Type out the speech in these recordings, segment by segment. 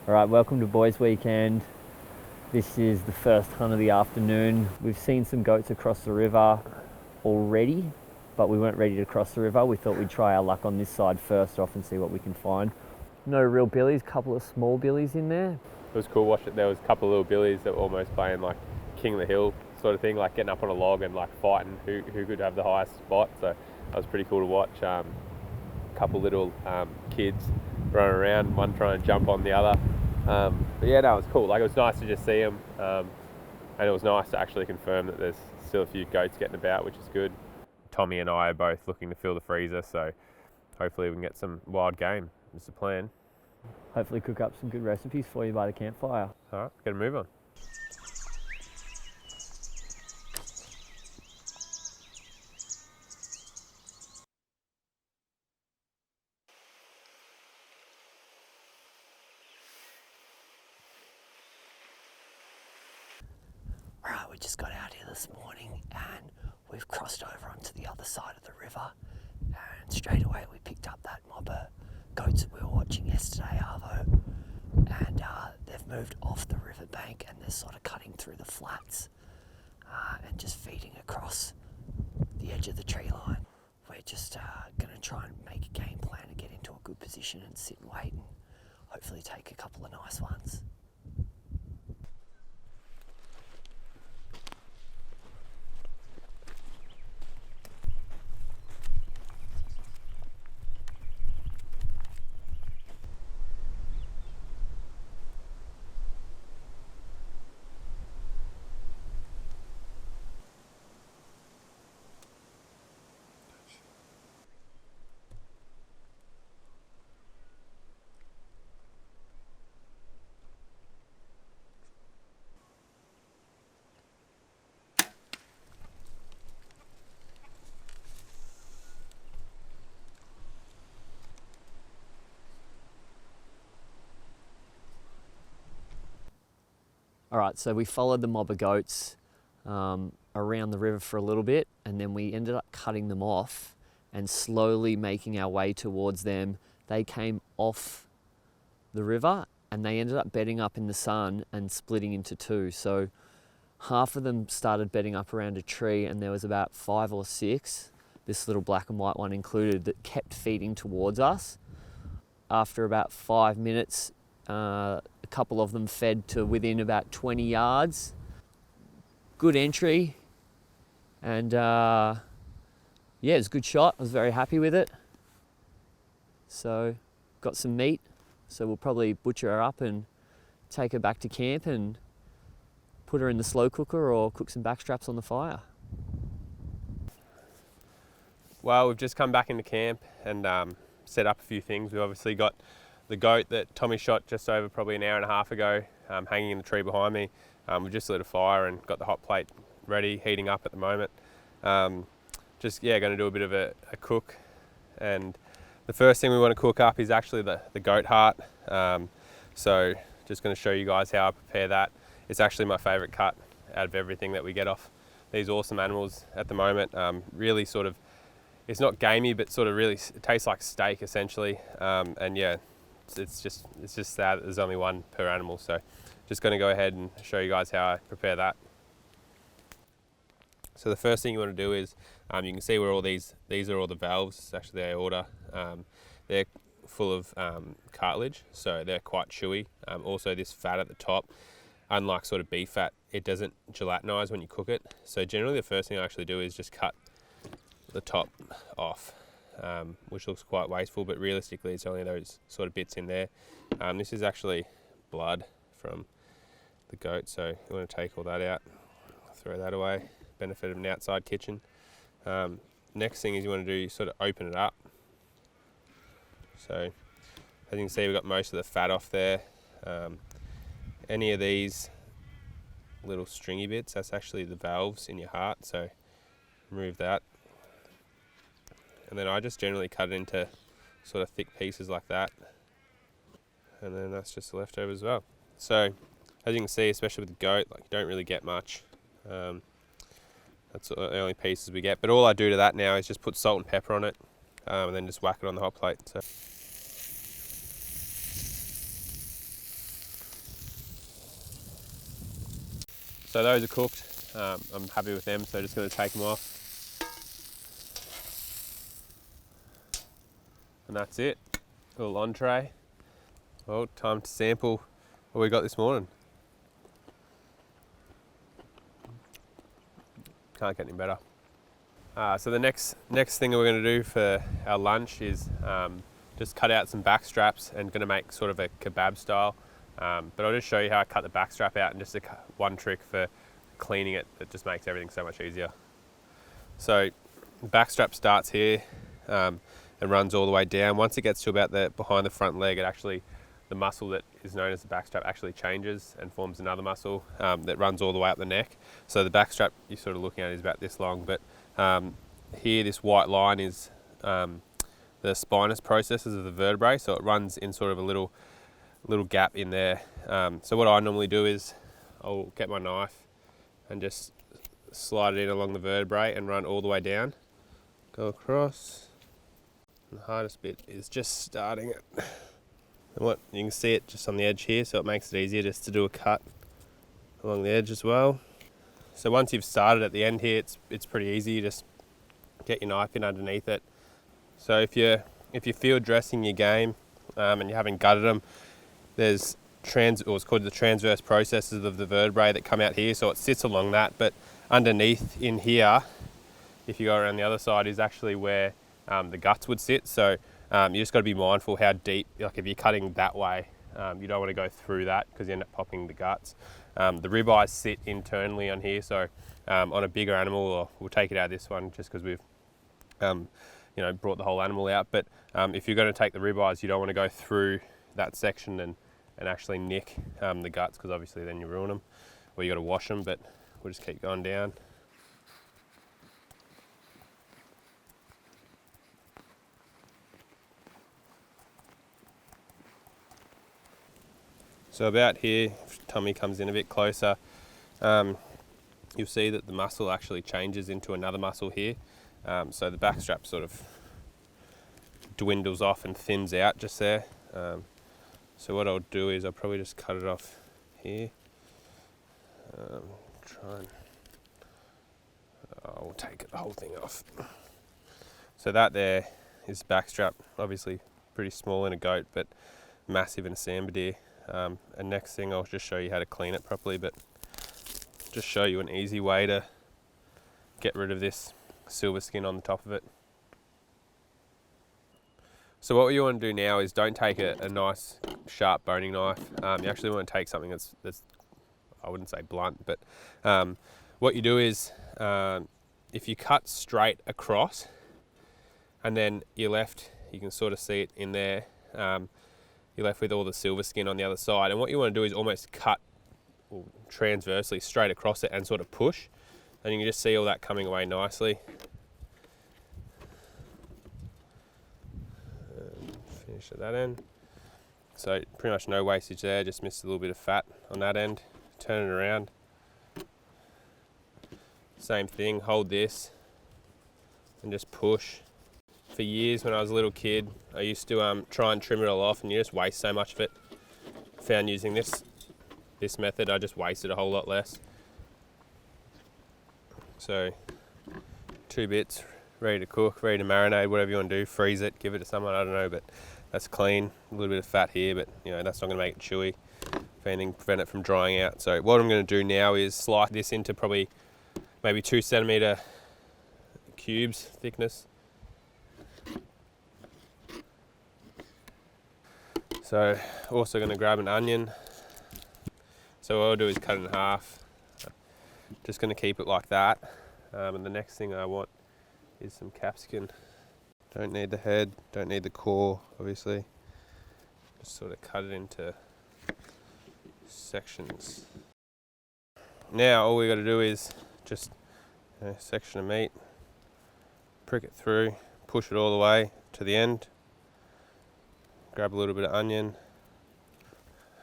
Alright, welcome to Boys Weekend. This is the first hunt of the afternoon. We've seen some goats across the river already, but we weren't ready to cross the river. We thought we'd try our luck on this side first off and see what we can find. No real billies, couple of small billies in there. It was cool watching. There was a couple of little billies that were almost playing like King of the Hill sort of thing, like getting up on a log and like fighting who could have the highest spot. So that was pretty cool to watch. A couple little kids running around, one trying to jump on the other. But yeah, no, it was cool. Like, it was nice to just see them, and it was nice to actually confirm that there's still a few goats getting about, which is good. Tommy and I are both looking to fill the freezer, so hopefully we can get some wild game. Is the plan. Hopefully cook up some good recipes for you by the campfire. All right, get a move on. Right, we just got out here this morning and we've crossed over onto the other side of the river, and straight away we picked up that mob of goats that we were watching yesterday, Arvo, and they've moved off the riverbank and they're sort of cutting through the flats and just feeding across the edge of the tree line. We're just going to try and make a game plan to get into a good position and sit and wait and hopefully take a couple of nice ones. Alright, so we followed the mob of goats around the river for a little bit, and then we ended up cutting them off and slowly making our way towards them. They came off the river and they ended up bedding up in the sun and splitting into two. So half of them started bedding up around a tree, and there was about 5 or 6, this little black and white one included, that kept feeding towards us. After about 5 minutes, a couple of them fed to within about 20 yards. Good entry, and yeah, it was a good shot. I was very happy with it. So got some meat, so we'll probably butcher her up and take her back to camp and put her in the slow cooker or cook some backstraps on the fire. Well, we've just come back into camp and set up a few things. We've obviously got the goat that Tommy shot just over probably an hour and a half ago, hanging in the tree behind me. We've just lit a fire and got the hot plate ready, heating up at the moment. Just, yeah, going to do a bit of a cook. And the first thing we want to cook up is actually the goat heart. So just going to show you guys how I prepare that. It's actually my favourite cut out of everything that we get off these awesome animals at the moment. Really sort of, it's not gamey, but sort of really, it tastes like steak essentially. And yeah, it's just that there's only one per animal. So just going to go ahead and show you guys how I prepare that. So the first thing you want to do is, you can see where all these are all the valves. It's actually the aorta. They're full of cartilage, so they're quite chewy. Also this fat at the top, unlike sort of beef fat, it doesn't gelatinize when you cook it. So generally the first thing I actually do is just cut the top off, which looks quite wasteful, but realistically it's only those sort of bits in there. This is actually blood from the goat, so you want to take all that out, throw that away. Benefit of an outside kitchen. Next thing is you want to do, you sort of open it up. So as you can see, we've got most of the fat off there. Any of these little stringy bits, that's actually the valves in your heart, so remove that. And then I just generally cut it into sort of thick pieces like that. And then that's just the leftover as well. So as you can see, especially with the goat, like, you don't really get much. That's the only pieces we get. But all I do to that now is just put salt and pepper on it, and then just whack it on the hot plate. So So those are cooked. I'm happy with them, so just going to take them off. And that's it. Little entree. Well, time to sample what we got this morning. Can't get any better. So the next thing that we're going to do for our lunch is just cut out some back straps and going to make sort of a kebab style. But I'll just show you how I cut the back strap out, and just one trick for cleaning it that just makes everything so much easier. So the back strap starts here and runs all the way down. Once it gets to about behind the front leg, the muscle that is known as the back strap actually changes and forms another muscle that runs all the way up the neck. So the back strap you're sort of looking at is about this long, but here this white line is the spinous processes of the vertebrae, so it runs in sort of a little gap in there. So what I normally do is I'll get my knife and just slide it in along the vertebrae and run all the way down, go across. And the hardest bit is just starting it. And you can see it just on the edge here, so it makes it easier just to do a cut along the edge as well. So once you've started at the end here, it's pretty easy. You just get your knife in underneath it. So if you're field dressing your game and you haven't gutted them, there's it's called the transverse processes of the vertebrae that come out here, so it sits along that. But underneath in here, if you go around the other side, is actually where the guts would sit. So you just got to be mindful how deep, like if you're cutting that way, you don't want to go through that because you end up popping the guts. The ribeyes sit internally on here, so on a bigger animal, or we'll take it out of this one just because we've brought the whole animal out. But if you're going to take the ribeyes, you don't want to go through that section and actually nick the guts, because obviously then you ruin them, or you got to wash them. But we'll just keep going down. So about here, if tummy comes in a bit closer, you'll see that the muscle actually changes into another muscle here. So the back strap sort of dwindles off and thins out just there. So what I'll do is I'll probably just cut it off here. I'll take the whole thing off. So that there is back strap, obviously pretty small in a goat, but massive in a sambar deer. And next thing I'll just show you how to clean it properly, but just show you an easy way to get rid of this silver skin on the top of it. So what you want to do now is don't take a nice sharp boning knife. You actually want to take something that's I wouldn't say blunt, but what you do is if you cut straight across and then you're left, you can sort of see it in there, you're left with all the silver skin on the other side. And what you want to do is almost cut transversely straight across it and sort of push, and you can just see all that coming away nicely. And finish at that end. So pretty much no wastage there, just missed a little bit of fat on that end. Turn it around. Same thing, hold this and just push. For years when I was a little kid, I used to try and trim it all off, and you just waste so much of it. Found using this method, I just wasted a whole lot less. So 2 bits, ready to cook, ready to marinate, whatever you want to do. Freeze it, give it to someone, I don't know, but that's clean. A little bit of fat here, but that's not going to make it chewy. If anything, prevent it from drying out. So what I'm going to do now is slice this into probably maybe 2 centimetre cubes thickness. So also going to grab an onion. So what I'll do is cut it in half. Just going to keep it like that. And the next thing I want is some capsicum. Don't need the head, don't need the core, obviously. Just sort of cut it into sections. Now all we got to do is just section of meat, prick it through, push it all the way to the end. Grab a little bit of onion.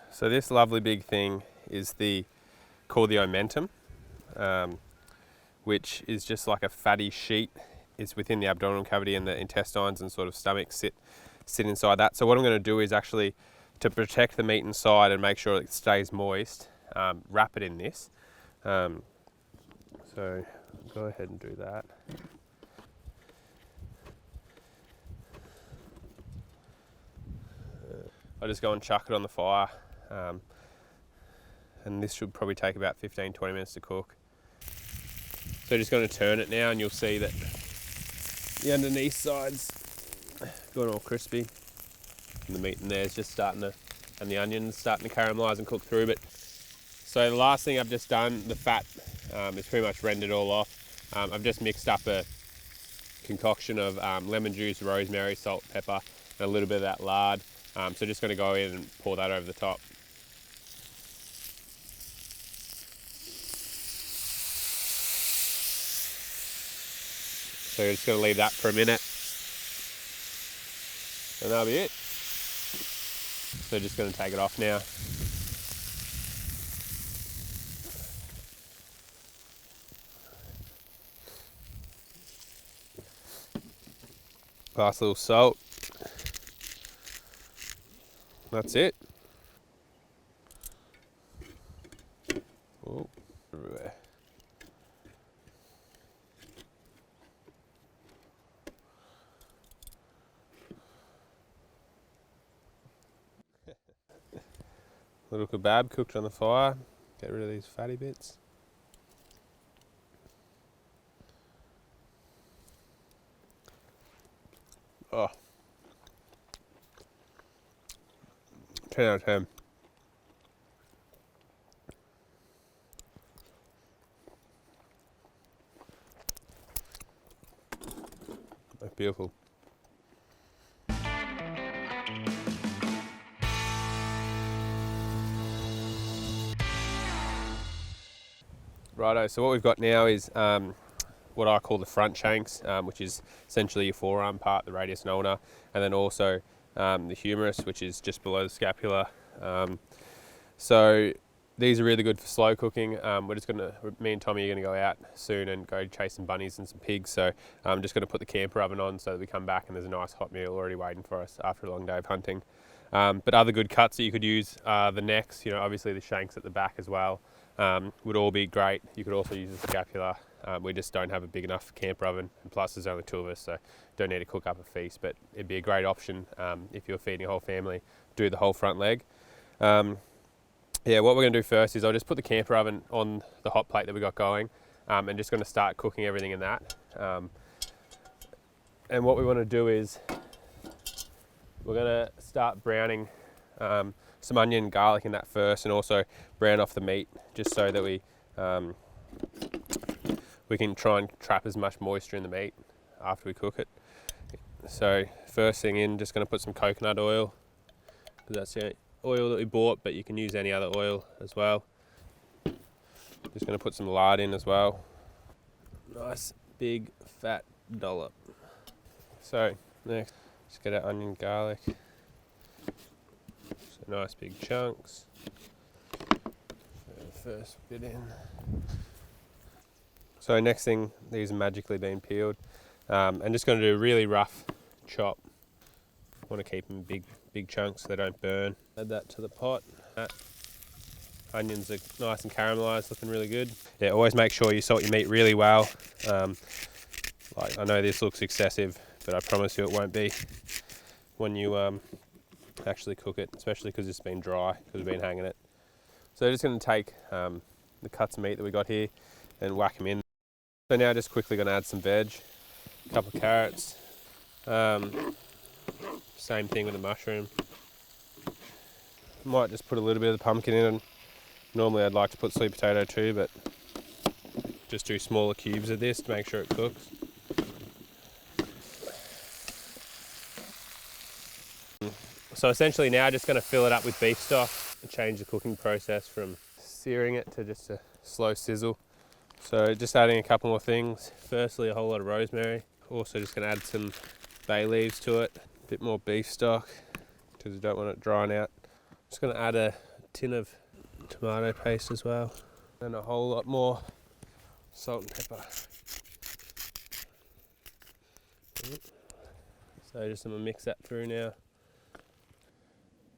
So this lovely big thing is called the omentum, which is just like a fatty sheet. It's within the abdominal cavity, and the intestines and sort of stomach sit inside that. So what I'm going to do is actually, to protect the meat inside and make sure it stays moist, wrap it in this. So go ahead and do that. I'll just go and chuck it on the fire, and this should probably take about 15-20 minutes to cook. So just going to turn it now, and you'll see that the underneath side's gone all crispy, and the meat in there is just starting to, and the onions starting to caramelise and cook through. But so the last thing I've just done, the fat is pretty much rendered all off. I've just mixed up a concoction of lemon juice, rosemary, salt, pepper, and a little bit of that lard. So just going to go in and pour that over the top. So you're just going to leave that for a minute, and that'll be it. So just going to take it off now. Nice little salt. That's it. Oh, everywhere. Little kebab cooked on the fire. Get rid of these fatty bits. Oh. 10 out of 10. That's beautiful. Righto, so what we've got now is what I call the front shanks, which is essentially your forearm part, the radius and ulna, and then also the humerus, which is just below the scapula. So these are really good for slow cooking. Me and Tommy are gonna go out soon and go chase some bunnies and some pigs. So I'm just gonna put the camper oven on so that we come back and there's a nice hot meal already waiting for us after a long day of hunting. But other good cuts that you could use are the necks, obviously the shanks at the back as well. Would all be great. You could also use the scapula. We just don't have a big enough camper oven, and plus there's only 2 of us, so don't need to cook up a feast, but it'd be a great option if you're feeding a whole family, do the whole front leg. Yeah, what we're going to do first is I'll just put the camper oven on the hot plate that we got going, and just going to start cooking everything in that. And what we want to do is we're going to start browning some onion and garlic in that first, and also brown off the meat, just so that we can try and trap as much moisture in the meat after we cook it. So first thing in, just going to put some coconut oil, because that's the oil that we bought, but you can use any other oil as well. Just going to put some lard in as well. Nice big fat dollop. So next, just get our onion and garlic. So nice big chunks. First bit in. So next thing, these are magically being peeled. And just going to do a really rough chop. Want to keep them big chunks so they don't burn. Add that to the pot. Onions are nice and caramelised, looking really good. Yeah, always make sure you salt your meat really well. Like, I know this looks excessive, but I promise you it won't be when you actually cook it, especially because it's been dry, because we've been hanging it. So just going to take the cuts of meat that we got here and whack them in. So now just quickly going to add some veg, a couple of carrots, same thing with the mushroom. Might just put a little bit of the pumpkin in. Normally I'd like to put sweet potato too, but just do smaller cubes of this to make sure it cooks. So essentially now just going to fill it up with beef stock and change the cooking process from searing it to just a slow sizzle. So just adding a couple more things. Firstly, a whole lot of rosemary. Also just going to add some bay leaves to it. A bit more beef stock because we don't want it drying out. Just going to add a tin of tomato paste as well. And a whole lot more salt and pepper. So just going to mix that through now.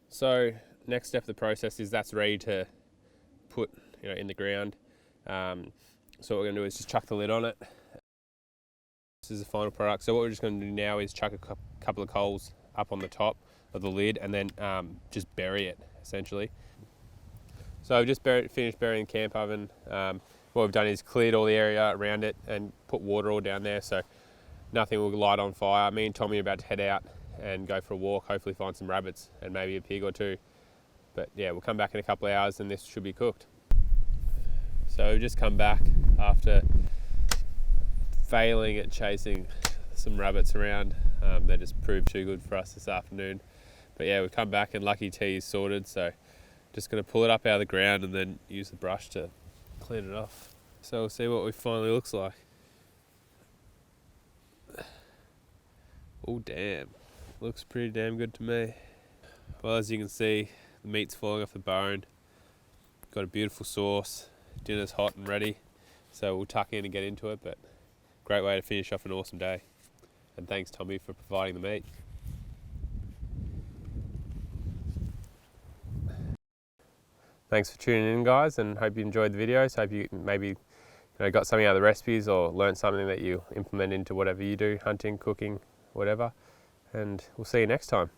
So next step of the process is that's ready to put in the ground. So what we're going to do is just chuck the lid on it. This is the final product. So what we're just going to do now is chuck a couple of coals up on the top of the lid and then just bury it, essentially. So I've just finished burying the camp oven. What we've done is cleared all the area around it and put water all down there so nothing will light on fire. Me and Tommy are about to head out and go for a walk, hopefully find some rabbits and maybe a pig or two. But yeah, we'll come back in a couple of hours and this should be cooked. So we've just come back after failing at chasing some rabbits around. They just proved too good for us this afternoon. But yeah, we've come back and Lucky T is sorted, so just going to pull it up out of the ground and then use the brush to clean it off. So we'll see what it finally looks like. Oh damn, looks pretty damn good to me. Well, as you can see, the meat's falling off the bone. Got a beautiful sauce. Dinner's hot and ready, so we'll tuck in and get into it, but great way to finish off an awesome day. And thanks Tommy for providing the meat. Thanks for tuning in, guys, and hope you enjoyed the videos. Hope you maybe got something out of the recipes or learned something that you implement into whatever you do, hunting, cooking, whatever. And we'll see you next time.